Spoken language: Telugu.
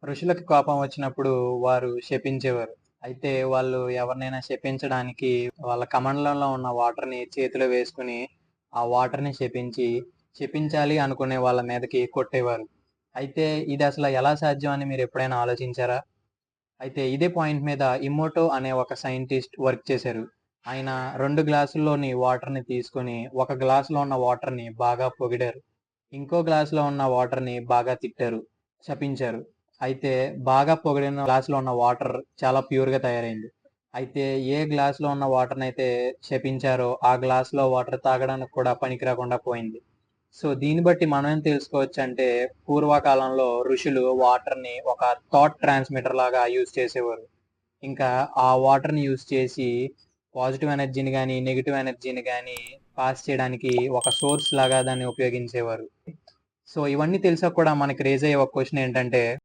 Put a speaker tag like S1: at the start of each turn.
S1: ఋషులకి కోపం వచ్చినప్పుడు వారు శపించేవారు. అయితే వాళ్ళు ఎవరినైనా శపించడానికి వాళ్ళ కమండలంలో ఉన్న వాటర్‌ని చేతిలో వేసుకొని, ఆ వాటర్‌ని శపించాలి అనుకునే వాళ్ళ మీదకి కొట్టేవారు. అయితే ఇదసల ఎలా సాధ్యం అని మీరెప్పుడైనా ఆలోచించారా? అయితే ఇదే పాయింట్ మీద ఇమ్మోటో అనే ఒక సైంటిస్ట్ వర్క్ చేశారు. ఆయన 2 గ్లాసుల్లోని వాటర్‌ని తీసుకొని, ఒక గ్లాస్‌లో ఉన్న వాటర్‌ని బాగా పొగిడారు. ఇంకో గ్లాస్‌లో ఉన్న వాటర్‌ని బాగా తిట్టారు, శపించారు. అయితే బాగా పొగిడిన గ్లాస్‌లో ఉన్న వాటర్ చాలా ప్యూర్‌గా తయారైంది. అయితే ఏ గ్లాస్‌లో ఉన్న వాటర్‌నైతే శపించారో, ఆ గ్లాస్‌లో వాటర్ తాగడానికి కూడా పనికి రాకుండా పోయింది. సో, దీన్ని బట్టి మనం ఏం తెలుసుకోవచ్చంటే, పూర్వకాలంలో ఋషులు వాటర్‌ని ఒక థాట్ ట్రాన్స్‌మిటర్ లాగా యూజ్ చేసేవారు. ఇంకా ఆ వాటర్‌ని యూజ్ చేసి పాజిటివ్ ఎనర్జీని గాని, నెగెటివ్ ఎనర్జీని గాని పాస్ చేయడానికి ఒక సోర్స్ లాగా దాన్ని ఉపయోగించేవారు. సో, ఇవన్నీ తెలిసాక కూడా మనకి రైజ్ అయ్యే ఒక క్వెషన్ ఏంటంటే